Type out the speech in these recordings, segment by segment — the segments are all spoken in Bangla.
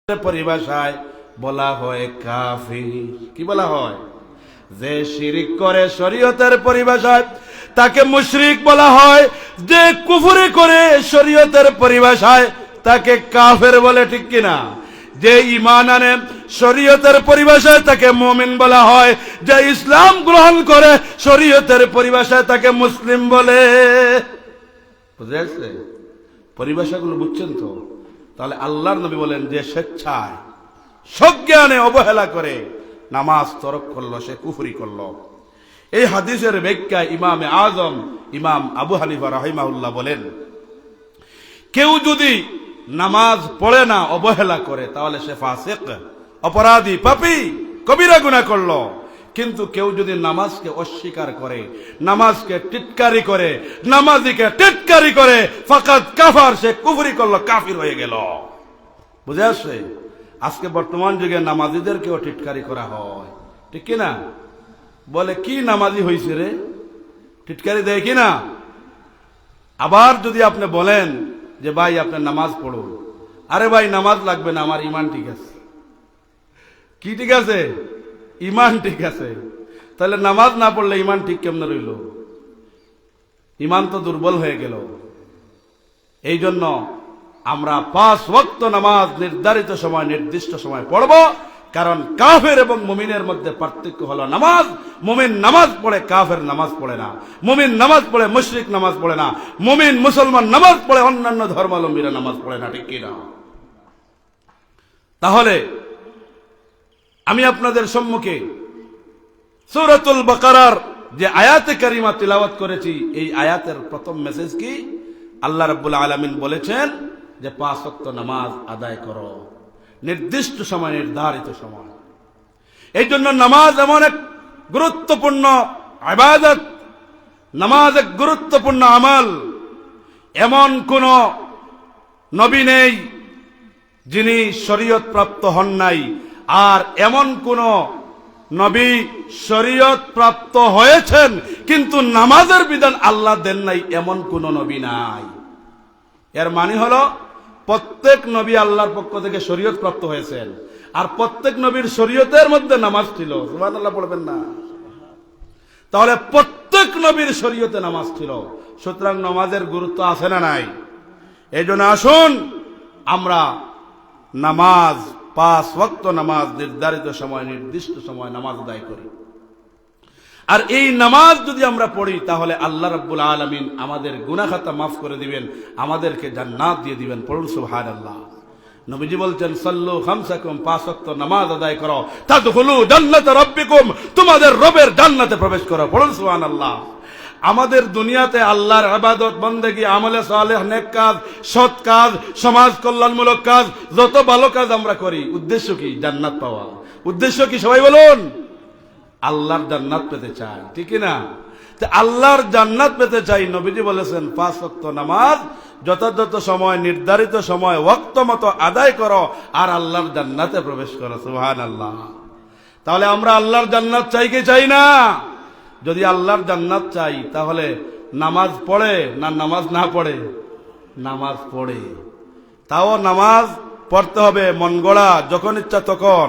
পরিভাষায় বলা হয় কাফির। কি বলা হয়? যে শিরিক করে শরীয়তের পরিভাষায় তাকে মুশরিক বলা হয়, যে কুফরি করে শরীয়তের পরিভাষায় তাকে কাফের বলে, ঠিক কিনা? যে ঈমান আনে শরীয়তের পরিভাষায় তাকে মুমিন বলা হয়, যে ইসলাম গ্রহণ করে শরীয়তের পরিভাষায় তাকে মুসলিম বলে। বুঝে আসছে? পরিভাষাগুলো বুঝছেন তো? তাহলে আল্লাহর নবী বলেন, যে স্বেচ্ছায় সজ্ঞানে অবহেলা করে নামাজ তরক করলো সে কুফরি করলো। এই হাদিসের ব্যাখ্যায় ইমামে আজম ইমাম আবু হানিফা রাহিমাহুল্লাহ বলেন, কেউ যদি নামাজ পড়ে না, অবহেলা করে, তাহলে সে ফাসিক, অপরাধী, পাপী, কবিরা গুনাহ করলো। কিন্তু কেউ যদি নামাজকে অস্বীকার করে, নামাজকে টিটকারি করে, নামাজিকে টিটকারি করে, ফাকাত কাফার, সে কুফরি করলো, কাফির হয়ে গেল। বুঝে আসছে? আজকে বর্তমান যুগে নামাজিদেরকেও টিটকারি করা হয়, ঠিক কিনা? বলে কি নামাজি হয়েছে রে, টিটকারি দেয় কিনা? আবার যদি আপনি বলেন যে ভাই আপনি নামাজ পড়ুন, আরে ভাই নামাজ লাগবে না, আমার ইমান ঠিক আছে। কি ঠিক আছে? ইমান ঠিক আছে। তাহলে নামাজ না পড়লে ইমান ঠিক কেমনে রইল? ইমান তো দুর্বল হয়ে গেল। এই জন্য আমরা 5 ওয়াক্ত নামাজ নির্ধারিত সময়, নির্দিষ্ট সময় পড়ব। কারণ কাফের এবং মুমিনের মধ্যে পার্থক্য হলো নামাজ। মুমিন নামাজ পড়ে, কাফের নামাজ পড়ে না। মুমিন নামাজ পড়ে, মুশরিক নামাজ পড়ে না। মুমিন মুসলমান নামাজ পড়ে, অন্যান্য ধর্মাবলম্বীরা নামাজ পড়ে না, ঠিক কিনা? তাহলে আমি আপনাদের সম্মুখে সূরাতুল বাকারার যে আয়াতে কারিমা তিলাওয়াত করেছি, এই আয়াতের প্রথম মেসেজ কি? আল্লাহ রাব্বুল আলামিন বলেছেন যে 5 ওয়াক্ত নামাজ আদায় করো, নির্দিষ্ট সময়, নির্ধারিত সময়। এই জন্য নামাজ এমন এক গুরুত্বপূর্ণ ইবাদত, নামাজ এক গুরুত্বপূর্ণ আমল। এমন কোন নবী নেই যিনি শরীয়ত প্রাপ্ত হন নাই, আর এমন কোন নবী শরীয়ত প্রাপ্ত হয়েছেন কিন্তু নামাজের বিধান আল্লাহ দেন নাই, এমন কোন নবী নাই। এর মানে হলো প্রত্যেক নবী আল্লাহর পক্ষ থেকে শরীয়ত প্রাপ্ত হয়েছেন, আর প্রত্যেক নবীর শরীয়তের মধ্যে নামাজ ছিল। সুবহানাল্লাহ পড়বেন না? তাহলে প্রত্যেক নবীর শরীয়তে নামাজ ছিল। সুতরাং নামাজের গুরুত্ব আছে না নাই? এই জন্য আসুন আমরা নামাজ, 5 ওয়াক্ত নামাজ নির্ধারিত সময়, নির্দিষ্ট সময় নামাজ আদায় করি। আর এই নামাজ যদি আমরা পড়ি, তাহলে আল্লাহ রাব্বুল আলামিন আমাদের গুনাহ খাতা মাফ করে দিবেন, আমাদেরকে জান্নাত দিয়ে দিবেন। পড়ুন সুবহানাল্লাহ। নবীজি বলছেন, সাল্লু খামসাকুম, 5 ওয়াক্ত নামাজ আদায় করো, তাদখুলু জান্নাত রাব্বিকুম, তোমাদের রবের জান্নাতে প্রবেশ করো। পড়ুন সুবহানাল্লাহ। আমাদের দুনিয়াতে আল্লাহর ইবাদত, বন্দেগী, আমলে সালেহ, নেক কাজ, সৎ কাজ, সমাজ কল্যাণমূলক কাজ, যত ভালো কাজ আমরা করি, উদ্দেশ্য কি? জান্নাত পাওয়া। উদ্দেশ্য কি? সবাই বলুন। আল্লাহর জান্নাত পেতে চাই, ঠিক না? আল্লাহর জান্নাত পেতে চাই। নবীজি বলেছেন 5 ওয়াক্ত নামাজ যথাযথ সময়, নির্ধারিত সময়, ওয়াক্ত মতো আদায় করো, আর আল্লাহর জান্নাতে প্রবেশ করো। সুবহানাল্লাহ। তাহলে আমরা আল্লাহর জান্নাত চাই কি চাই না? যদি আল্লাহর জান্নাত চাই, তাহলে নামাজ পড়ে না নামাজ না পড়ে? নামাজ পড়ে। তাও নামাজ পড়তে হবে মন গড়া, যখন ইচ্ছা তখন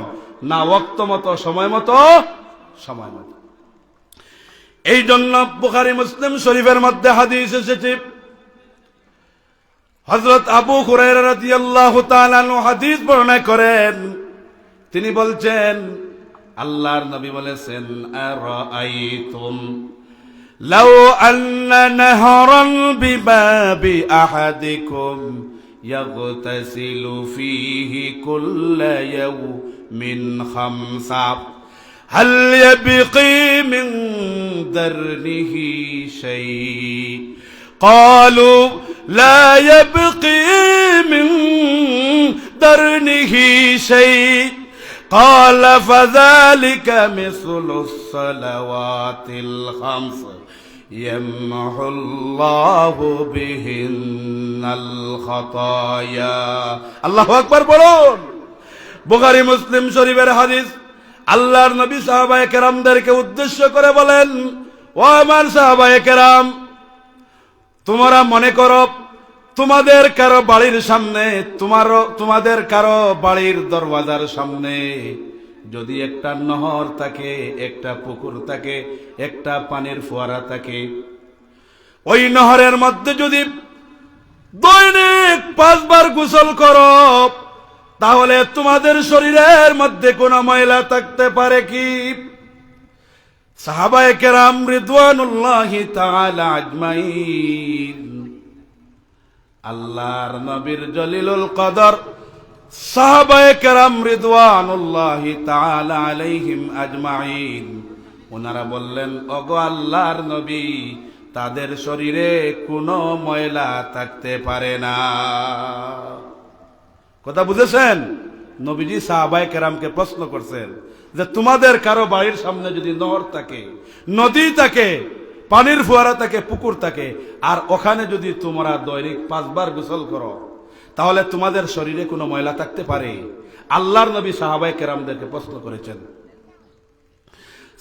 না, ওয়াক্ত মতো, সময় মতো, সময় মতো। এই জন্য বুখারী মুসলিম শরীফের মধ্যে হাদিস এসেছে, হযরত আবু হুরায়রা রাদিয়াল্লাহু তাআলা আনহু হাদিস বর্ণনা করেন। তিনি বলছেন, আল্লাহর নবী বলেছেন, আরাআইতুম লাউ আন্না নাহরান বিবাবি আহাদিকুম ইয়াগতাসিলু ফীহি কুল্লা ইয়াওমিন খামসা হাল ইয়াবকি মিন দারনিহি শাই قالوا لا يبقي من درنه شيء قال فذلك مثل الصلوات الخمس يمحو الله بهن الخطايا। আল্লাহু আকবার বলুন। বুখারী মুসলিম শরীফের হাদিস। আল্লাহর নবী সাহাবায়ে কেরামদেরকে উদ্দেশ্য করে বলেন, ও আমার সাহাবায়ে কেরাম, তোমরা মনে করো তোমাদের কারো বাড়ির সামনে, তোমাদের কারো বাড়ির দরওয়াজার সামনে যদি একটা নহর থাকে, একটা পুকুর থাকে, একটা পানির ফোয়ারা থাকে, ওই নহরের মধ্যে যদি দৈনিক 5 বার গোসল করো, তাহলে তোমাদের শরীরের মধ্যে কোনো ময়লা থাকতে পারে কি? সাহাবায়ে কেরাম রিদওয়ানুল্লাহি তাআলা আজমাইন, আল্লাহর নবীর জলিলুল কদর সাহাবায়ে কেরাম রিদওয়ানুল্লাহি তাআলা আলাইহিম আজমাইন, ওনারা বললেন, ওগো আল্লাহর নবী, তাদের শরীরে কোনো ময়লা থাকতে পারে না। কথা বুঝেছেন? নবীজি সাহাবায়ে কেরামকে প্রশ্ন করছেন যে তোমাদের কারো বাড়ির সামনে যদি নহর থাকে, নদী থাকে, পানির ফোয়ারা থাকে, পুকুর থাকে, আর ওখানে যদি তোমরা দৈনিক 5 বার গোসল করো, তাহলে তোমাদের শরীরে কোনো ময়লা থাকতে পারে? আল্লাহর নবী সাহাবায়ে কেরামদেরকে প্রশ্ন করেছেন।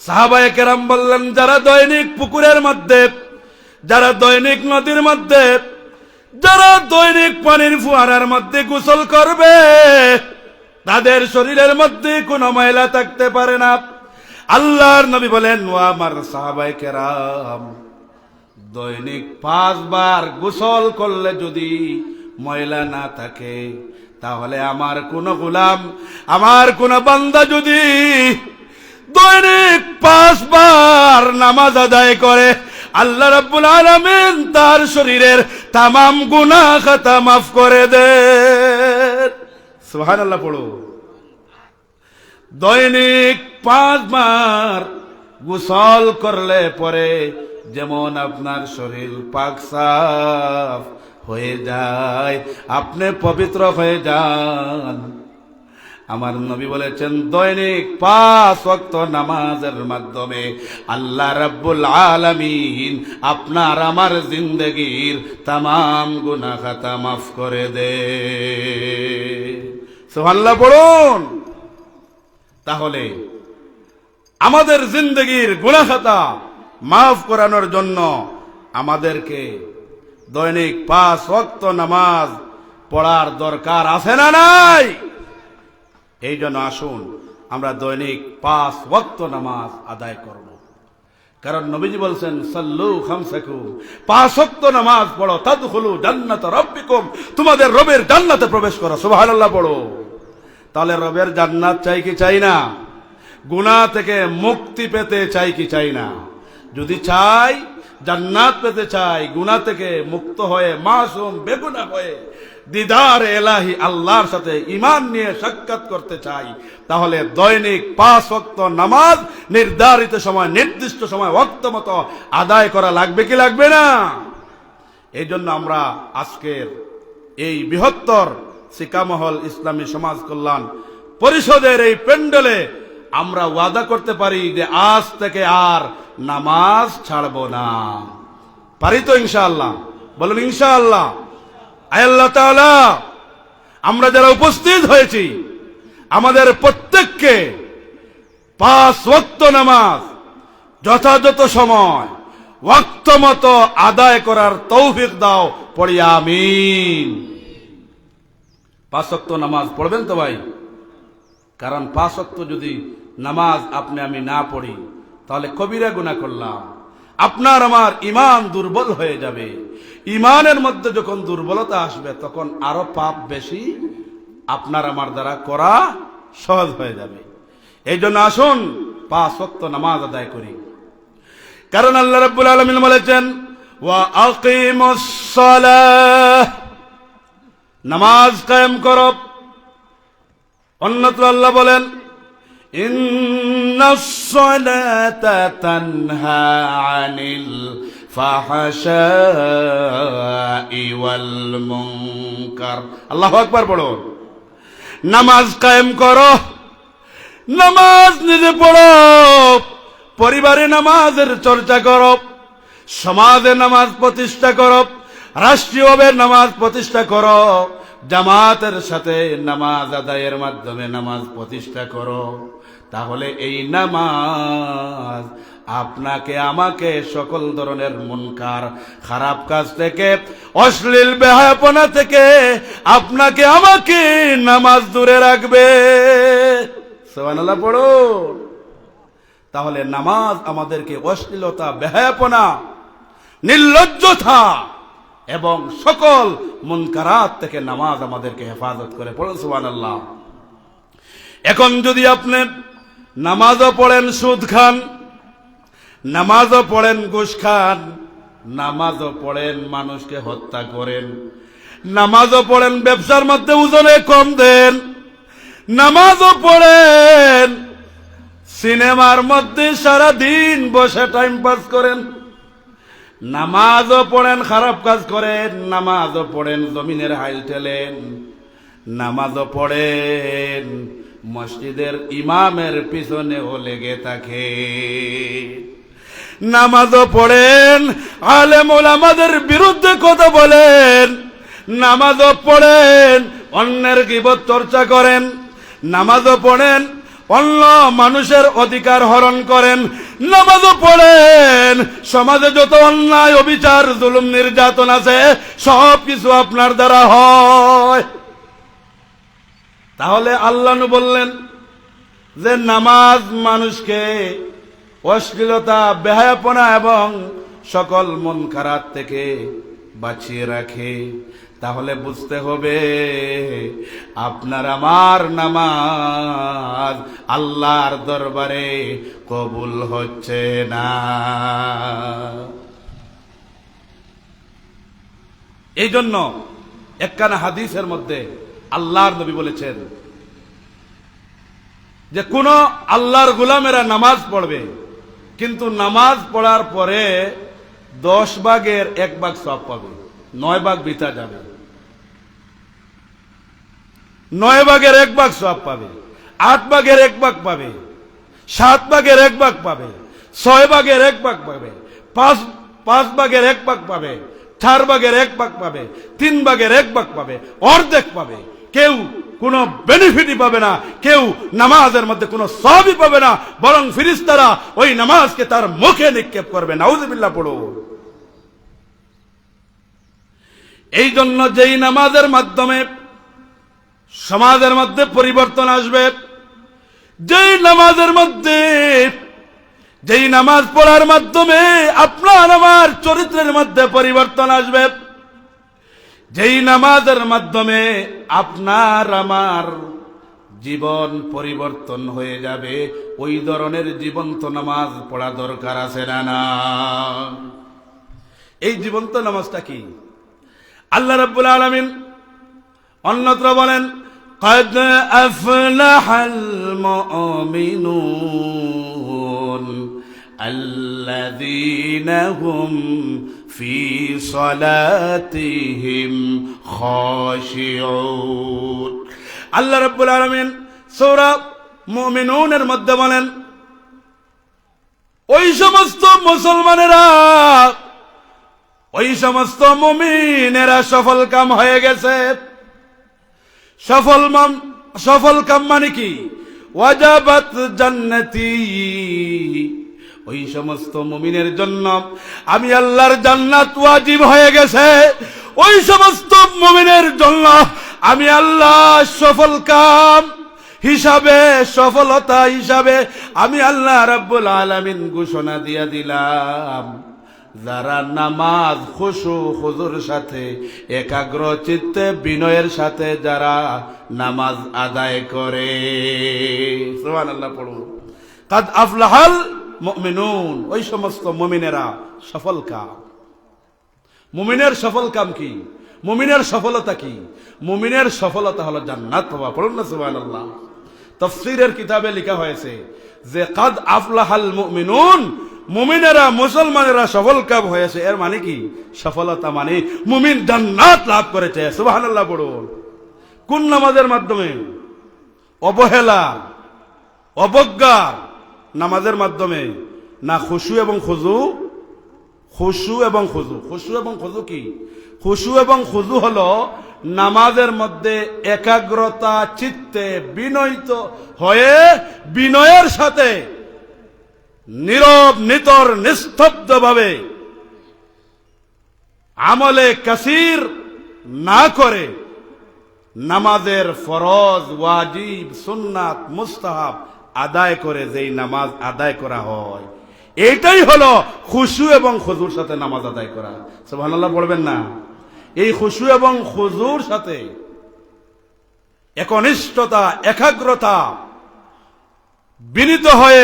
সাহাবায়ে কেরাম বললেন, যারা দৈনিক পুকুরের মধ্যে, যারা দৈনিক নদীর মধ্যে, যারা দৈনিক পানির ফোয়ারার মধ্যে গোসল করবে, তাদের শরীরের মধ্যে কোনো ময়লা থাকতে পারে না। আল্লাহর নবী বলেন, ও আমার সাহাবায়ে কেরাম, দৈনিক 5 বার গোসল করলে যদি ময়লা না থাকে, তাহলে আমার কোন গোলাম, আমার কোন বান্দা যদি দৈনিক 5 বার নামাজ আদায় করে, আল্লাহ রাব্বুল আলামিন তার শরীরের তামাম গুনাহ খাতা মাফ করে দেন। সুবহানাল্লাহ পড়ো। দৈনিক 5 বার গোসল করলে পরে যেমন আপনার শরীর পাক সাফ হয়ে যায়, আপনি পবিত্র হয়ে যান, আমার নবী বলেছেন দৈনিক 5 ওয়াক্ত নামাজের মাধ্যমে আল্লাহ রাব্বুল আলামিন আপনার আমার জিন্দেগীর তামাম গুনাহ খাতা মাফ করে দেন। সুবহানাল্লাহ পড়ুন। তাহলে আমাদের জিন্দেগীর গুনাহ খাতা মাফ করানোর জন্য আমাদেরকে দৈনিক 5 ওয়াক্ত নামাজ পড়ার দরকার আছে না নাই? এই জন্য আসুন আমরা দৈনিক 5 ওয়াক্ত নামাজ আদায় করব। কারণ নবীজি বলছেন, সাল্লু খামসাকুম, 5 ওয়াক্ত নামাজ পড়ো, তাদখুলু জান্নাত রাব্বিকুম, তোমাদের রবের জান্নাতে প্রবেশ করো। সুবহানাল্লাহ পড়ো। তাহলে রবের জান্নাত চাই কি চাই না? গুনাহ থেকে মুক্তি পেতে চাই কি চাই না? যদি চাই, জান্নাত পেতে চাই, গুনাহ থেকে মুক্ত হয়ে মাসুম বেগুনাহ হয়ে দিদার এলাহি আল্লাহর সাথে ঈমান নিয়ে সাক্ষাৎ করতে চাই, তাহলে দৈনিক 5 ওয়াক্ত নামাজ নির্ধারিত সময়, নির্দিষ্ট সময়, ওয়াক্ত মতো আদায় করা লাগবে কি লাগবে না? এই জন্য আমরা আজকের এই বৃহত্তর সিকামহল ইসলামী সমাজ কল্যাণ পরিষদের এই প্যান্ডেলে আমরা ওয়াদা করতে পারি যে আজ থেকে আর নামাজ ছাড়বো না। পারি তো ইনশাআল্লাহ? বলুন ইনশাআল্লাহ। আল্লাহ তাআলা আমরা যারা উপস্থিত হয়েছি, আমাদের প্রত্যেককে 5 ওয়াক্ত নামাজ যথাযথ সময় ওয়াক্ত মতো আদায় করার তৌফিক দাও। পড়ি আমিন। 5 ওয়াক্ত নামাজ পড়বেন তো ভাই? কারণ 5 ওয়াক্ত যদি নামাজ আপনি আমি না পড়ি, তাহলে কবিরা গুনাহ করলাম। আপনার আমার ঈমান দুর্বল হয়ে যাবে। ঈমানের মধ্যে যখন দুর্বলতা আসবে, তখন আরো পাপ বেশি আপনার আমার দ্বারা করা সহজ হয়ে যাবে। এই জন্য আসুন 5 ওয়াক্ত নামাজ আদায় করি। কারণ আল্লাহ রাব্বুল আলামিন বলেছেন, ওয়া আকিমুস সালাহ, নামাজ কায়েম করো। অন্যত্র আল্লাহ বলেন, ইন্নাস সালাতা তানহা আনিল ফাহশাই ওয়াল মুনকার। আল্লাহু আকবার পড়ো। নামাজ কায়েম করো, নামাজ নিজে পড়ো, পরিবারে নামাজের চর্চা করো, সমাজে নামাজ প্রতিষ্ঠা করো, রাষ্ট্রীয়ভাবে নামাজ প্রতিষ্ঠা করো, জামাতের সাথে নামাজ আদায়ের মাধ্যমে নামাজ প্রতিষ্ঠা করো, তাহলে এই নামাজ আপনাকে আমাকে সকল ধরনের মুনকার খারাপ কাজ থেকে, অশ্লীল বেহায়াপনা থেকে আপনাকে আমাকে নামাজ দূরে রাখবে। সুবহানাল্লাহ পড়ো। তাহলে নামাজ আমাদেরকে অশ্লীলতা, বেহায়াপনা, নির্লজ্জতা এবং সকল মুনকারাত থেকে নামাজ আমাদেরকে হেফাজত করে। পড়ুন সুবহানাল্লাহ। এখন যদি আপনি নামাজও পড়েন সুদ খান, নামাজও পড়েন ঘুষ খান, নামাজও পড়েন মানুষকে হত্যা করেন, নামাজও পড়েন ব্যবসার মধ্যে ওজনে কম দেন, নামাজও পড়েন সিনেমার মধ্যে সারা দিন বসে টাইম পাস করেন, নামাজও পড়েন খারাপ কাজ করেন, নামাজও পড়েন জমিনের হাইল ঠেলেন, নামাজও পড়েন মসজিদের ইমামের পিছনেও লেগে থাকে, নামাজও পড়েন আলেম ওলামাদের বিরুদ্ধে কথা বলেন, নামাজও পড়েন অন্যের গীবত চর্চা করেন, নামাজও পড়েন অন্য মানুষের অধিকার হরণ করেন, নামাজও পড়েন সমাজে যত অন্যায় অবিচার জুলুম নির্যাতন আছে সব কিছু আপনার দ্বারা হয়। তাহলে আল্লাহ বললেন যে নামাজ মানুষকে অশ্লীলতা, বেহায়াপনা এবং সকল মুনকারাত থেকে বাঁচিয়ে রাখে। তাহলে বুঝতে হবে আপনার আমার নামাজ আল্লাহর দরবারে কবুল হচ্ছে না। এই জন্য একখানা হাদিসের মধ্যে আল্লাহর নবী বলেছেন যে কোন আল্লাহর গোলামেরা নামাজ পড়বে, কিন্তু নামাজ পড়ার পরে 10 ভাগের 1 ভাগ সওয়াব পাবে, 9 ভাগ বৃথা যাবে। 9 ভাগের 1 ভাগ সওয়াব পাবে, 8 ভাগের 1 ভাগ পাবে, 7 ভাগের 1 ভাগ পাবে, 6 ভাগের 1 ভাগ পাবে, 5 ভাগের 1 ভাগ পাবে, 4 ভাগের 1 ভাগ পাবে, 3 ভাগের 1 ভাগ পাবে, অর্ধেক পাবে। কেউ কোনো বেনিফিটই পাবে না, কেউ নামাজের মধ্যে কোনো সওয়াবই পাবে না, বরং ফেরেশতারা ওই নামাজকে তার মুখে নিক্ষেপ করবে। নাউযুবিল্লাহ পড়ো। এই জন্য যেই নামাজের মাধ্যমে সমাজের মধ্যে পরিবর্তন আসবে, যেই নামাজের মধ্যে, যেই নামাজ পড়ার মাধ্যমে আপনার আমার চরিত্রের মধ্যে পরিবর্তন আসবে, যেই নামাজের মাধ্যমে আপনার আমার জীবন পরিবর্তন হয়ে যাবে, ওই ধরনের জীবন্ত নামাজ পড়া দরকার আছে না? এই জীবন্ত নামাজটা কি? আল্লাহ রাব্বুল আলামিন অন্যত্র বলেন, قد أفلح المؤمنون الذين هم في صلاتهم خاشعون। আল্লাহ রাব্বুল আলামিন সূরা মুমিনুনের মধ্যে বলেন, ওই সমস্ত মুসলমানেরা, ওই সমস্ত মুমিনেরা সফল কাম হয়ে গেছে। সফল কাম মানে কি? ওয়াজাবাত জান্নাতি, ওই সমস্ত মুমিনের জন্য আমি আল্লাহর জান্নাত ওয়াজিব হয়ে গেছে। ওই সমস্ত মুমিনের জন্য আমি আল্লাহ সফল কাম হিসাবে, সফলতা হিসাবে আমি আল্লাহ রাব্বুল আলামিন ঘোষণা দিয়া দিলাম, যারা নামাজ খুশু হুজুর সাথে একাগ্র চিত্তে বিনয়ের সাথে যারা নামাজ আদায় করে। সুবহানাল্লাহ পড়ো। কাদ আফলাহাল মুমিনুন, ওই সমস্ত মুমিনেরা সফল কাম। মুমিনের সফল কাম কি? মুমিনের সফলতা কি? মুমিনের সফলতা হলো জান্নাত পাওয়া। পড়ুন না সুবহানাল্লাহ। তাফসীরের কিতাবে লেখা হয়েছে যে কাদ আফলাহাল মুমিনুন, মুমিনেরা, মুসলমানেরা সফল কাম হয়েছে। এর মানে কি? সফলতা মানে মুমিন জান্নাত লাভ করেছে। সুবহানাল্লাহ পড়ুন। কোন নামাজের মাধ্যমে? অবহেলা, অবজ্ঞা নামাজের মাধ্যমে না, খুশু এবং খুজু, খুশু এবং খুজু। খুশু এবং খুজু কি? খুশু এবং খুজু হলো নামাজের মধ্যে একাগ্রতা চিত্তে বিনয়িত হয়ে বিনয়ের সাথে নীরব নিতর নিস্তব্ধ ভাবে আমলে কাসির না করে নামাজের ফরজ, ওয়াজিব, সুন্নাত, মুস্তাহাব আদায় করে যেই নামাজ আদায় করা হয়, এটাই হলো খুশু এবং খুজুর সাথে নামাজ আদায় করা। সুবহানাল্লাহ পড়বেন না? এই খুশু এবং খুজুর সাথে একনিষ্ঠতা, একাগ্রতা, বিনীত হয়ে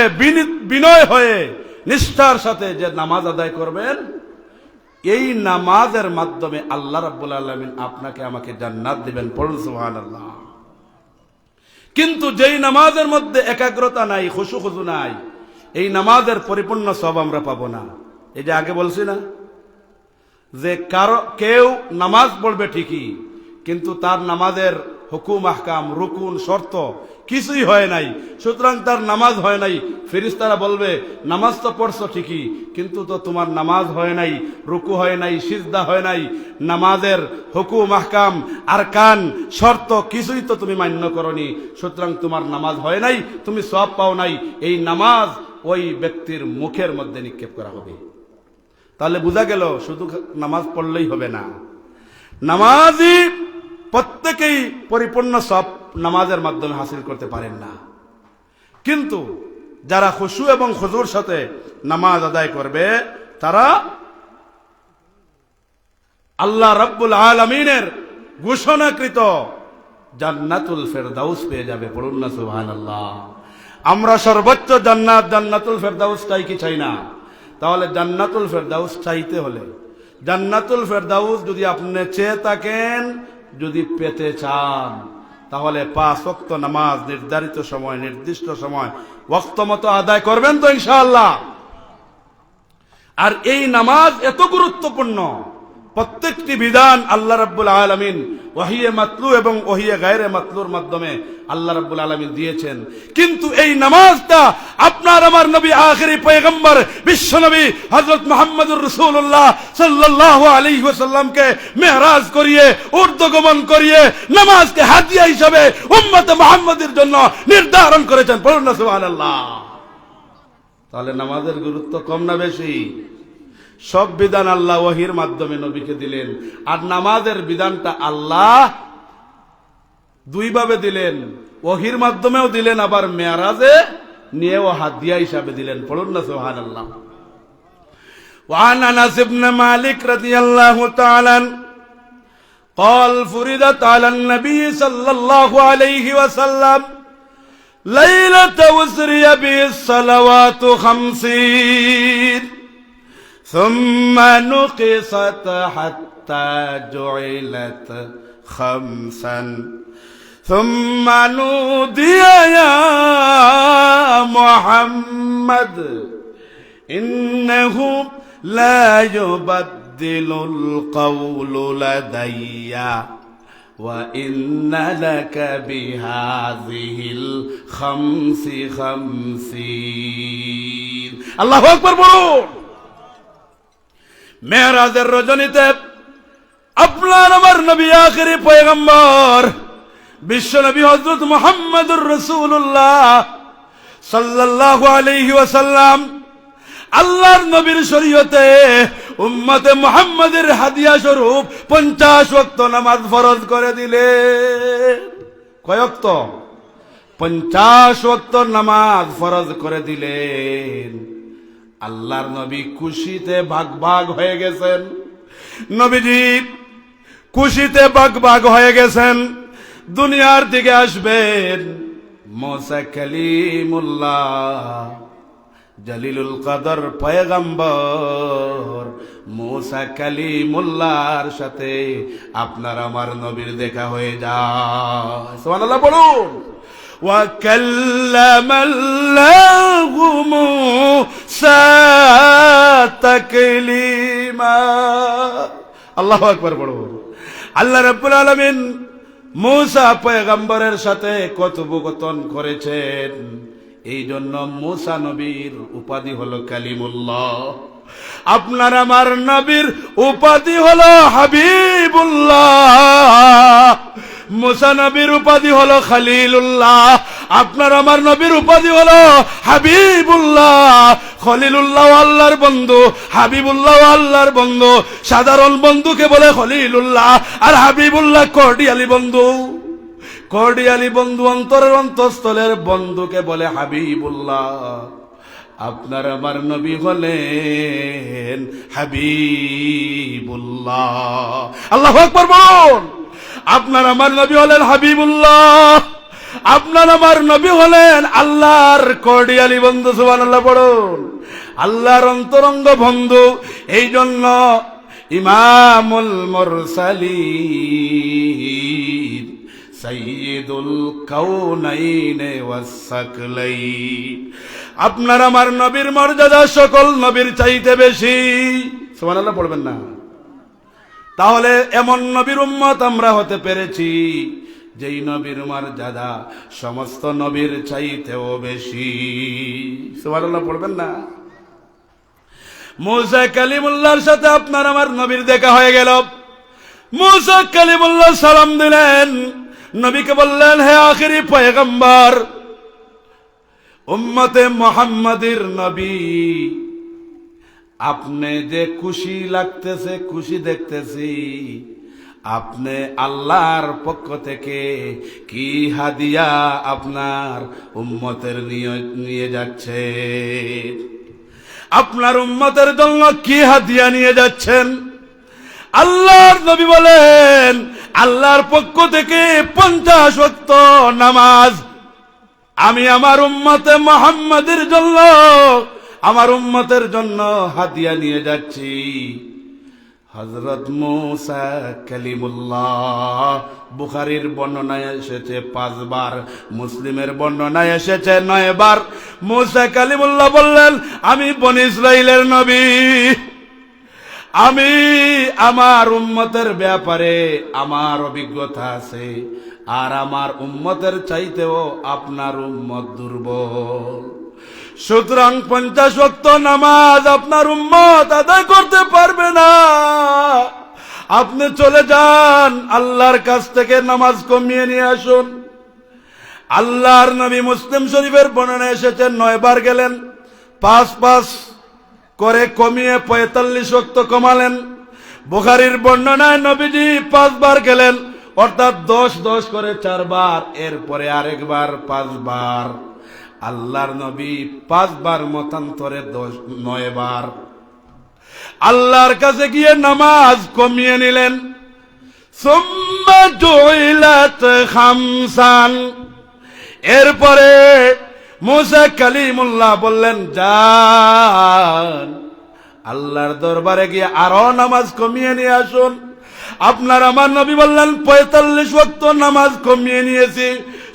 বিনয় হয়ে নিষ্ঠার সাথে যে নামাজ আদায় করবেন, এই নামাজের মাধ্যমে আল্লাহ রাব্বুল আলামিন আপনাকে আমাকে জান্নাত দিবেন। পড়ুন সুবহানাল্লাহ। কিন্তু যেই নামাজের মধ্যে একাগ্রতা নাই, খুশু খুজু নাই, এই নামাজের পরিপূর্ণ সব আমরা পাবো না। এই যে আগে বলছি না যে কেউ নামাজ পড়বে ঠিকই, কিন্তু তার নামাজের হুকুম, আহকাম, রুকুন, শর্ত কিছুই হয় নাই, সুতরাং তার নামাজ হয় নাই। ফেরেশতারা বলবে, নামাজ তো পড়ছো ঠিকই, কিন্তু তো তোমার নামাজ হয় নাই, রুকু হয় নাই, সিজদা হয় নাই, নামাজের হুকুম, আহকাম, আরকান, শর্ত কিছুই তো তুমি মান্য করনি, সুতরাং তোমার নামাজ হয় নাই, তুমি সওয়াব পাও নাই। এই নামাজ ওই ব্যক্তির মুখের মধ্যে নিক্ষেপ করা হবে। তাহলে বোঝা গেল শুধু নামাজ পড়লেই হবে না, নামাজি প্রত্যেকেই পরিপূর্ণ সব নামাজের মাধ্যমে হাসিল করতে পারেন না। কিন্তু যারা খুশু এবং খুজুর সাথে নামাজ আদায় করবে, তারা আল্লাহ রাব্বুল আলামিনের ঘোষণাকৃত জান্নাতুল ফেরদাউস পেয়ে যাবে। পড়ুন না সুবহানাল্লাহ। আমরা সর্বোচ্চ জান্নাত, জান্নাতুল ফেরদাউস চাই কি চাই না? তাহলে জান্নাতুল ফেরদাউস চাইতে হলে, জান্নাতুল ফেরদাউস যদি আপনি চেয়ে থাকেন, যদি পেতে চান, তাহলে 5 ওয়াক্ত নামাজ নির্ধারিত সময়, নির্দিষ্ট সময়, ওয়াক্ত মতো আদায় করবেন তো ইনশাআল্লাহ। আর এই নামাজ এত গুরুত্বপূর্ণ, প্রত্যেকটি বিধান আল্লাহ রাব্বুল আলামিন ওহিয়ে মাতলু এবং ওহিয়ে গায়রে মাতলুর মাধ্যমে আল্লাহ রাব্বুল আলামিন দিয়েছেন। কিন্তু এই নামাজটা আপনার আমার নবী, আখিরি পয়গম্বর, বিশ্বনবী হযরত মুহাম্মদুর রাসূলুল্লাহ সাল্লাল্লাহু আলাইহি ওয়াসাল্লামকে মেহরাজ করিয়ে, ঊর্ধ্বগমন করিয়ে নামাজকে হাদিয়া হিসাবে উম্মতে মুহাম্মাদের জন্য নির্ধারণ করেছেন। পড়ুন না সুবহানাল্লাহ। তাহলে নামাজের গুরুত্ব কম না বেশি? সব বিধান আল্লাহ ওহির মাধ্যমে নবীকে দিলেন, আর নামাজের বিধানটা আল্লাহ দুইভাবে দিলেন, ওহির মাধ্যমেও দিলেন, আবার মেরাজে নিয়েও হাদিয়া হিসাবে দিলেন। পড়ুন না সুবহানাল্লাহ। وعن انس بن مالك رضي الله تعالى قال فرضت على النبي صلى الله عليه وسلم ليلة أسري به الصلوات 50 ثم نقصت حتى جعلت 5 ثم نودي يا محمد إنه لا يبدل القول لدي وإن لك بهذه 50 الله أكبر বলুন। মেরাজের রজনীতে আপনার আমার নবী, আখিরি পয়গম্বর, বিশ্ব নবী হযরত মুহাম্মদুর রাসূলুল্লাহ সাল্লাল্লাহু আলাইহি ওয়াসাল্লাম আল্লাহর নবীর শরীয়তে উম্মতে মুহাম্মাদের হাদিয়া স্বরূপ 50 ওয়াক্ত নামাজ ফরজ করে দিলেন। কয় ওয়াক্ত? 50 ওয়াক্ত নামাজ ফরজ করে দিলেন। আল্লাহর নবী খুশিতে ভাগ ভাগ হয়ে গেছেন। নবীজি খুশিতে ভাগ ভাগ হয়ে গেছেন। দুনিয়ার দিকে আসবেন মুসা কালিমুল্লাহ, জলিলুল কদর পয়গম্বর মুসা কালিমুল্লাহর সাথে আপনার আমার নবীর দেখা হয়ে যায়। সুবহানাল্লাহ বলুন। وَكَلَّمَ اللَّهُ مُوسَى تَكْلِيمًا আল্লাহু আকবার বলুন। আল্লাহ রাব্বুল আলামিন মুসা পয়গম্বরের সাথে কথোপকথন করেছেন, এই জন্য মুসা নবীর উপাধি হলো কালিমুল্লাহ। আপনার আমার নবীর উপাধি হলো হাবিবুল্লাহ, মুসা নবীর উপাধি হলো খলিলুল্লাহ, আপনার আমার নবীর উপাধি হলো হাবিবুল্লাহ। খলিলুল্লাহ আল্লাহর বন্ধু, হাবিবুল্লাহ আল্লাহর বন্ধু। সাধারণ বন্ধুকে বলে খলিলুল্লাহ, আর হাবিবুল্লাহ কর্ডিয়ালি বন্ধু। কর্ডিয়ালি বন্ধু, অন্তরের অন্তঃস্থলের বন্ধুকে বলে হাবিবুল্লাহ। আপনার আমার নবী হলেন হাবিবুল্লাহ। আল্লাহু আকবার বলুন। আপনার আমার নবী হলেন হাবিবুল্লাহ, আপনার আমার নবী হলেন আল্লাহর কর্ডিয়ালি বন্ধু। সুবহানাল্লাহ পড়ুন। আল্লাহর অন্তরঙ্গ বন্ধু। এই জন্য ইমামুল মুরসালিন সাইয়্যিদুল কাউনাইন ওয়াস সাকলাইন, আপনার আমার নবীর মর্যাদা সকল নবীর চাইতে বেশি। সুবহানাল্লাহ পড়বেন না? তাহলে এমন নবীর উম্মত আমরা হতে পেরেছি যেই নবীর মর্যাদা সমস্ত নবীর চাইতেও বেশি। সুবহানাল্লাহ পড়বেন না? মুসা কালিমুল্লাহর সাথে আপনার আমার নবীর দেখা হয়ে গেল। মুসা কালিমুল্লাহ সালাম দিলেন, নবীকে বললেন, হে আখিরি পয়গম্বর, উম্মতে মুহাম্মাদির নবী, আপনি যে খুশি লাগতেছে, খুশি দেখতেছি, আপনি আল্লাহর পক্ষ থেকে কি হাদিয়া আপনার উম্মতের নিয়ে যাচ্ছে? আপনার উম্মতের জন্য কি হাদিয়া নিয়ে যাচ্ছেন? আল্লাহর নবী বলেন, আল্লাহর পক্ষ থেকে 50 ওয়াক্ত নামাজ আমি আমার উম্মতে মুহাম্মাদের জন্য, আমার উম্মতের জন্য হাদিয়া নিয়ে যাচ্ছি। হযরত মুসা কালিমুল্লাহ, বুখারীর বর্ণনায় এসেছে 5 বার, মুসলিমের বর্ণনায় এসেছে 9 বার। মুসা কালিমুল্লাহ বললেন, আমি বনী ইসরাইলের নবী, আমি আমার উম্মতের ব্যাপারে আমার অভিজ্ঞতা আছে, আর আমার উম্মতের চাইতেও আপনার উম্মত দুর্বল। সুতরাং 50 ওয়াক্ত নামাজ আপনার উম্মত আদায় করতে পারবে না। আপনি চলে যান, আল্লাহর কাছ থেকে নামাজ কমিয়ে নিয়ে আসুন। আল্লাহর নবী, মুসলিম শরীফের বর্ণনা এসেছে 9 বার গেলেন, 5 করে কমিয়ে 45 ওয়াক্ত কমালেন। বুখারীর বর্ণনায় নবীজি 5 বার গেলেন, অর্থাৎ 10 করে 4 বার, এরপরে আরেকবার 5 বার। আল্লাহর নবী 5 বার মতান্তরে 9 বার আল্লাহর কাছে গিয়ে নামাজ কমিয়ে নিলেন। সুম্মা জুইলাত খামসান, এরপরে মুসা কালিমুল্লাহ বললেন, যান আল্লাহর দরবারে গিয়ে আরো নামাজ কমিয়ে নিয়ে আসুন। আপনার আমার নবী বললেন, 45 ওয়াক্ত নামাজ কমিয়ে নিয়েছি,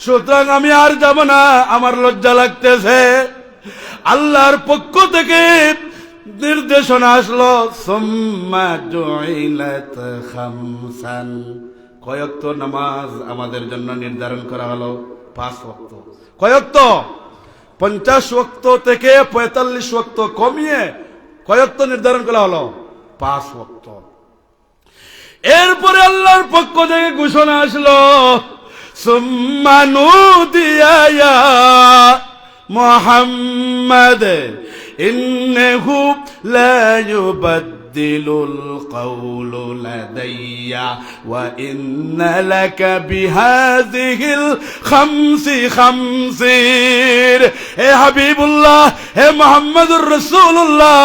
সুতরাং আমি আর যাব না, আমার লজ্জা লাগতেছে। আল্লাহর পক্ষ থেকে নির্দেশনা আসলো, সুম্মা জুইলাত খামসান, কয় ওয়াক্ত নামাজ আমাদের জন্য নির্ধারণ করা হলো? 5 ওয়াক্ত। কয় ওয়াক্ত? 50 ওয়াক্ত থেকে 45 ওয়াক্ত কমিয়ে কয় ওয়াক্ত নির্ধারণ করা হলো? 5 ওয়াক্ত। এরপরে আল্লাহর পক্ষ থেকে ঘোষণা আসলো, সুম্মা নুদিয়া ইয়া মুহাম্মাদ ইন্নাহু লা ইউবাদদিলুল কাওলু লাদাইয়া ওয়া ইন্না লাকা বিহাযিহিল খামসি খামসির। হে হাবিবুল্লাহ, হে মুহাম্মাদুর রাসূলুল্লাহ,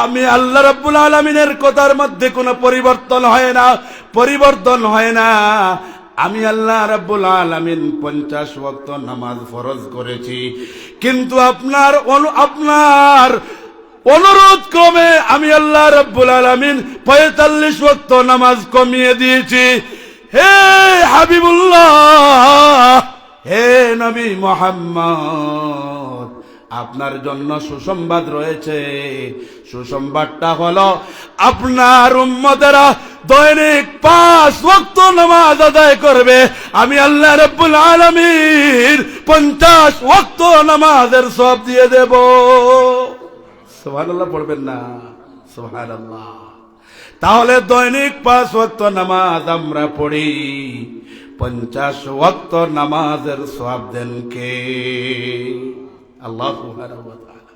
আমি আল্লাহ রাব্বুল আলামিনের কথার মধ্যে কোনো পরিবর্তন হয় না, পরিবর্তন হয় না। আমি আল্লাহ রাব্বুল আলামিন 50 ওয়াক্ত নামাজ ফরজ করেছি, কিন্তু আপনার অনুরোধ ক্রমে আমি আল্লাহ রাব্বুল আলামিন 45 ওয়াক্ত নামাজ কমিয়ে দিয়েছি। হে হাবিবুল্লাহ, হে নবী মুহাম্মদ, আপনার জন্য সুসংবাদ রয়েছে। সুসংবাদটা হলো, আপনার উম্মতেরা দৈনিক 5 ওয়াক্ত নামাজ আদায় করবে। আমি আল্লাহ রাব্বুল আলামিন 50 ওয়াক্ত নামাজের সওয়াব দিয়ে দেব। সুবহানাল্লাহ পড়বেন না? সুবহানাল্লাহ। তাহলে দৈনিক 5 ওয়াক্ত নামাজ আমরা পড়ি, 50 ওয়াক্ত নামাজের সওয়াব দেন কে? আল্লাহ সুবহানাহু ওয়া তাআলা।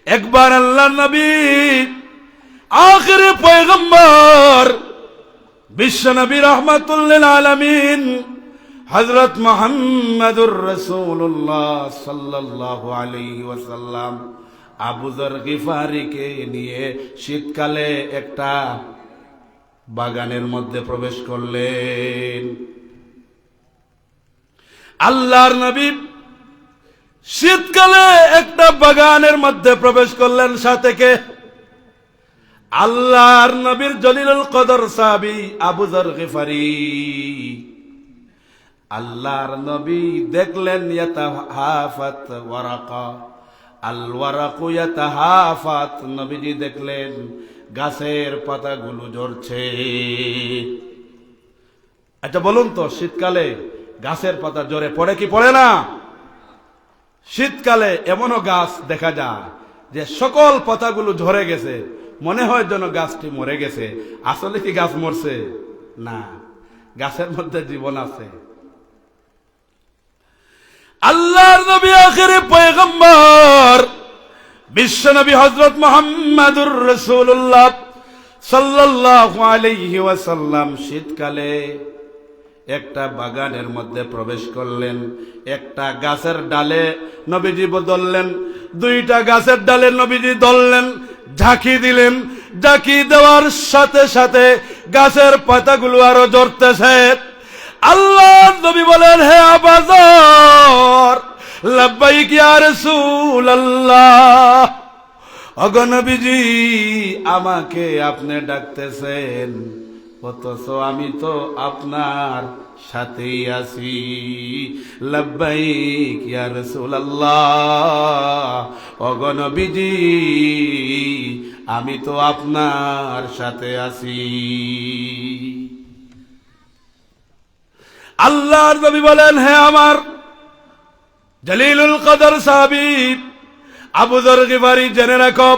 একবার আল্লাহর নবী আখিরি পয়গম্বর বিশ্ব নবী রাহমাতুল লিল আলামিন হযরত মুহাম্মদুর রাসূলুল্লাহ সাল্লাল্লাহু আলাইহি ওয়াসাল্লাম আবু যর গিফারিকে নিয়ে শীতকালে একটা বাগানের মধ্যে প্রবেশ করলেন। আল্লাহর নবী শীতকালে একটা বাগানের মধ্যে প্রবেশ করলেন, সাথে কে? আল্লাহর নবীর জলিলুল কদর সাহাবী আবু যর গিফারি। আল্লাহর নবী দেখলেন ইয়াতাহাফাত ওয়ারাকা, আল ওয়ারাকু ইয়াতাহাফাত, নবীজি দেখলেন গাছের পাতাগুলো ঝরছে। আচ্ছা বলুন তো, শীতকালে গাছের পাতা ঝরে পড়ে কি পড়ে না? শীতকালে এমনও গাছ দেখা যায় যে সকল পাতাগুলো ঝরে গেছে, মনে হয় যেন গাছটি মরে গেছে। আসলে কি গাছ মরছে? না, গাছের মধ্যে জীবন আছে। আল্লাহর নবী আখিরি পয়গম্বর বিশ্ব নবী হযরত মুহাম্মদুর রাসূলুল্লাহ সাল্লাল্লাহু আলাইহি ওয়াসাল্লাম শীতকালে একটা বাগানের মধ্যে প্রবেশ করলেন। একটা গাছের ডালে নবীজি ধরলেন, 2টা গাছের ডালে নবীজি ধরলেন, ঝাঁকি দিলেন। ঝাঁকি দেওয়ার সাথে সাথে গাছের পাতাগুলো আরো ঝরতেছে। আল্লাহ নবী বলেন, হে আবু যর, লাব্বাইক ইয়া রাসূলুল্লাহ। ওগো নবীজি, আমাকে আপনি ডাকতেছেন, অথচ আমি তো আপনার সাথেই আছি। লাব্বাইক ইয়া রাসূলুল্লাহ, ওগো নবীজি, আমি তো আপনার সাথে আছি। আল্লাহর নবী বলেন, হে আমার জলিলুল কদর সাহাবী আবু যর গিফারি, জেনে রাখো,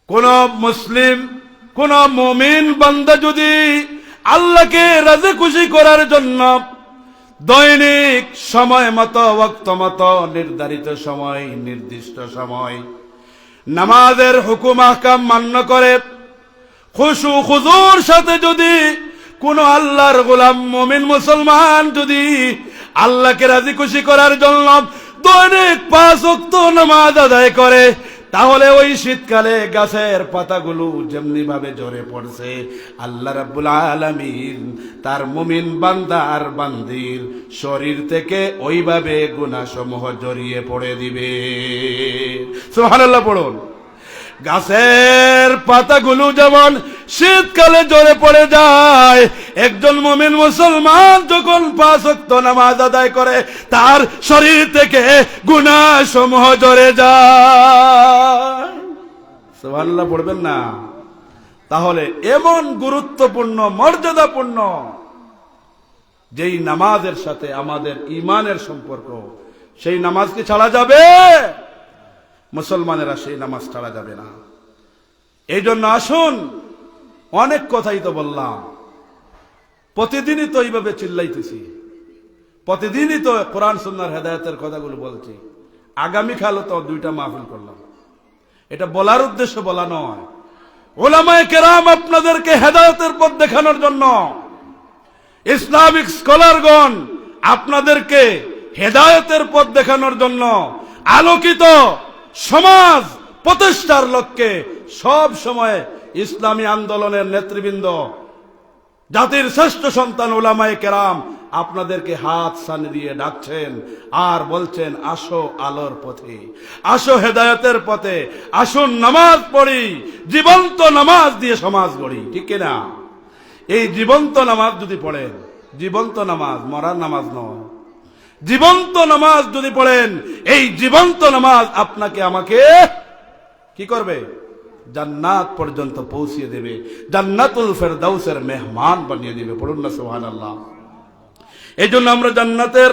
কোন মুসলিম, কোন মুমিন বান্দা যদি আল্লাহকে রাজি খুশি করার জন্য দৈনিক সময় মতো, ওয়াক্ত মতো, নির্ধারিত সময়, নির্দিষ্ট সময় নামাজের হুকুম আহকাম মান্য করে খুশু খুজুর সাথে যদি কোন আল্লাহর গোলাম মুমিন মুসলমান যদি আল্লাহকে রাজি খুশি করার জন্য দৈনিক 5 ওয়াক্ত নামাজ আদায় করে, তাহলে ওই শীতকালে গাছের পাতাগুলো যেমনি ভাবে ঝরে পড়ছে, আল্লাহ রাব্বুল আলামিন তার মুমিন বান্দা আর বান্দির শরীর থেকে ওইভাবে গুনাহসমূহ জড়িয়ে পড়ে দিবে। সুবহানাল্লাহ পড়ুন। গাছের পাতাগুলো যেমন শীতকালে ঝরে পড়ে যায়, একজন মুমিন মুসলমান যখন 5 ওয়াক্ত নামাজ আদায় করে তার শরীর থেকে গুনাহসমূহ ঝরে যায়। সুবহানাল্লাহ পড়বেন না? তাহলে এমন গুরুত্বপূর্ণ, মর্যাদাপূর্ণ যেই নামাজের সাথে আমাদের ঈমানের সম্পর্ক, সেই নামাজ কি ছাড়া যাবে? মুসলমানেরা সেই নামাজ ছাড়া যাবে না। এই জন্য আসুন, অনেক কথাই তো বললাম, প্রতিদিনই তো এইভাবে চিল্লাইতেছি, প্রতিদিনই তো কোরআন সুন্নাহর হেদায়েতের কথাগুলো বলছি। আগামীকালও তো 2টা মাহফিল করলাম। এটা বলার উদ্দেশ্য বলা নয়, উলামায়ে কেরাম আপনাদেরকে হেদায়েতের পথ দেখানোর জন্য, ইসলামিক স্কলারগণ আপনাদেরকে হেদায়েতের পথ দেখানোর জন্য, আলোকিত সমাজ প্রতিষ্ঠার লক্ষ্যে সব সময় ইসলামী আন্দোলনের নেতৃবৃন্দ, জাতির শ্রেষ্ঠ সন্তান উলামায়ে কেরাম আপনাদেরকে হাত সানি দিয়ে ডাকছেন আর বলছেন, আসো আলোর পথে, আসো হেদায়েতের পথে, আসুন নামাজ পড়ি, জীবন্ত নামাজ দিয়ে সমাজ গড়ি। ঠিক কিনা? এই জীবন্ত নামাজ যদি পড়েন, জীবন্ত নামাজ, মরার নামাজ নয়, জীবন্ত নামাজ যদি পড়েন, এই জীবন্ত নামাজ আপনাকে আমাকে কি করবে? জান্নাত পর্যন্ত পৌঁছিয়ে দেবে, জান্নাতুল ফেরদাউসের মেহমান বানিয়ে দেবে। পড়ুন না সুবহানাল্লাহ। এই জন্য আমরা জান্নাতের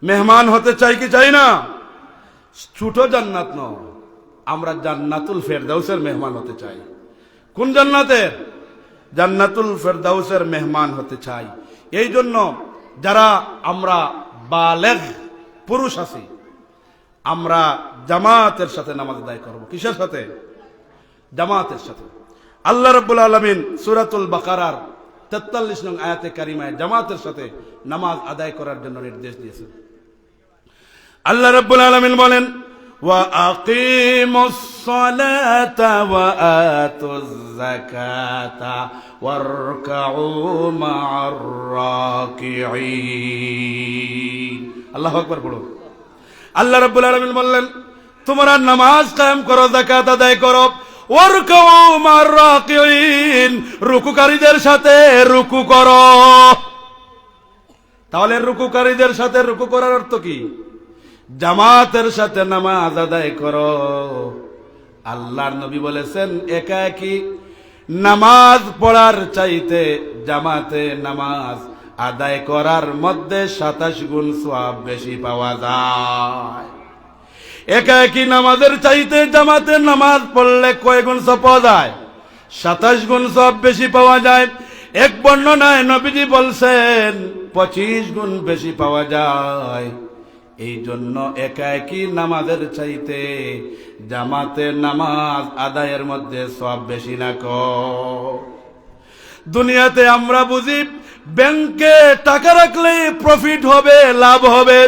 মেহমান হতে চাই কি চাই না? ছোট জান্নাত নয়, আমরা জান্নাতুল ফেরদাউসের মেহমান হতে চাই। কোন জান্নাতের? জান্নাতুল ফেরদাউসের মেহমান হতে চাই। এই জন্য যারা আমরা বালেগ পুরুষ আছি, আমরা জামাতের সাথে নামাজ আদায় করব। কিসের সাথে? জামাতের সাথে। আল্লাহ রাব্বুল আলামিন সূরাতুল বাকারার 43 নং আয়াতে কারিমায় জামাতের সাথে নামাজ আদায় করার জন্য নির্দেশ দিয়েছেন। আল্লাহ রাব্বুল আলামিন বলেন, ওয়া আকিমুস সালাতা ওয়া আতুজ যাকাতা ওয়ারকাউ মা'আর রাকিঈন। আল্লাহু আকবার পড়ো। আল্লাহ রাব্বুল আলামিন বললেন, তোমরা নামাজ কায়েম করো, যাকাত আদায় করো, ওয়ারকাউ মা'আর রাকিঈন, রুকুকারীদের সাথে রুকু করো। তাহলে রুকুকারীদের সাথে রুকু করার অর্থ কি? জামাতের সাথে নামাজ আদায় করো। আল্লাহর নবী বলেছেন, একাকী নামাজ পড়ার চাইতে জামাতে নামাজ আদায় করার মধ্যে 27 গুণ সওয়াব বেশি পাওয়া যায়। একাকী নামাজের চাইতে জামাতে নামাজ পড়লে কয় গুণ সওয়াব পাওয়া যায়? 27 গুণ সওয়াব বেশি পাওয়া যায়। এক বর্ণনায় নবীজি বলছেন 25 গুণ বেশি পাওয়া যায়। এই জন্য একাকী নামাজের চাইতে জামাতে নামাজ আদায়ের মধ্যে সওয়াব বেশি না কম। দুনিয়াতে আমরা বুঝি ব্যাংকে টাকা রাখলে প্রফিট হবে, লাভ হবে।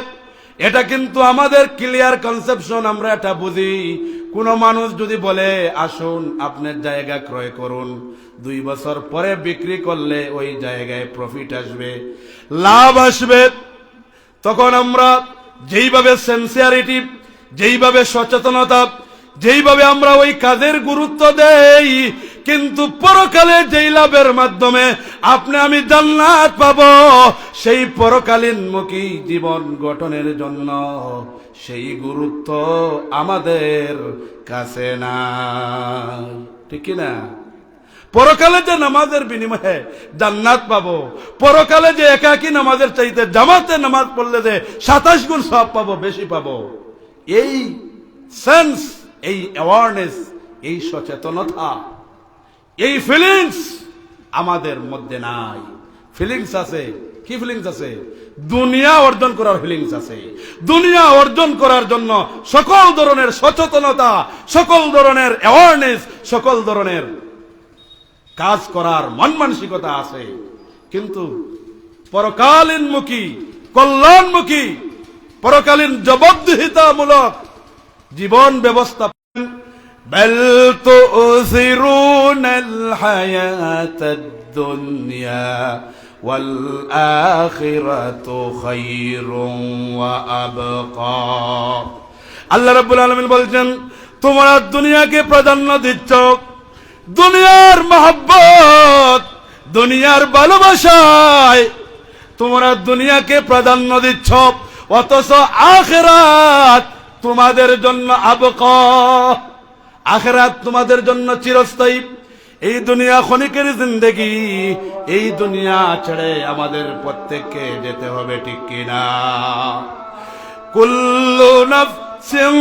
এটা কিন্তু আমাদের ক্লিয়ার কনসেপশন, আমরা এটা বুঝি। কোন মানুষ যদি বলে, আসুন আপনার জায়গা ক্রয় করুন, 2 বছর পরে বিক্রি করলে ওই জায়গায় প্রফিট আসবে, লাভ আসবে, তখন আমরা যেইভাবে সিনসিয়ারিটি, যেইভাবে সচেতনতা, যেইভাবে আমরা ওই কাজের গুরুত্ব দেই, কিন্তু পরকালে যেই লাভের মাধ্যমে আপনি আমি জান্নাত পাবো, সেই পরকালীন মুখী জীবন গঠনের জন্য সেই গুরুত্ব আমাদের কাছে না। ঠিক কিনা? পরকালে যে নামাজের বিনিময়ে জান্নাত পাবো, পরকালে যে একাকী নামাজের চাইতে জামাতে নামাজ পড়লে যে 27 গুণ সওয়াব পাবো, বেশি পাবো, এই সেন্স, এই অ্যাওয়ারনেস, এই সচেতনতা, এই ফিলিংস আমাদের মধ্যে নাই। ফিলিংস আছে। কি ফিলিংস আছে? দুনিয়া অর্জন করার ফিলিংস আছে। দুনিয়া অর্জন করার জন্য সকল ধরনের সচেতনতা, সকল ধরনের অ্যাওয়ারনেস, সকল ধরনের কাজ করার মন মানসিকতা আছে, কিন্তু পরকালীনমুখী, কল্যাণমুখী, পরকালীন জবাবদিহিতামূলক জীবন ব্যবস্থা। بل تؤثرون الحياة الدنيا والآخرة خير وأبقى। আল্লাহ রাব্বুল আলামিন বলছেন, তোমরা দুনিয়াকে প্রাধান্য দিচ্ছ, দুনিয়ার মহব্বত, দুনিয়ার ভালোবাসায় তোমরা দুনিয়াকে প্রাধান্য দিচ্ছ, অথচ আখিরাত তোমাদের জন্য আবকা, আখিরাত তোমাদের জন্য চিরস্থায়ী। এই দুনিয়া ক্ষণিকের জিন্দেগি, এই দুনিয়া ছেড়ে আমাদের প্রত্যেককে যেতে হবে, ঠিক কিনা? কুল্লু নাফসিন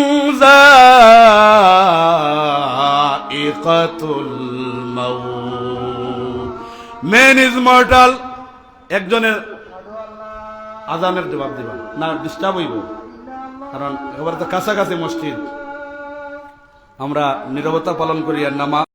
যায়িকাতুল মাউত, ম্যান ইজ মর্টাল। একজনের আজানের জবাব দিবা না, ডিস্টার্ব হইব, কারণ এবার তো কাছাকাছি মসজিদ, আমরা নীরবতা পালন করি আর নামাজ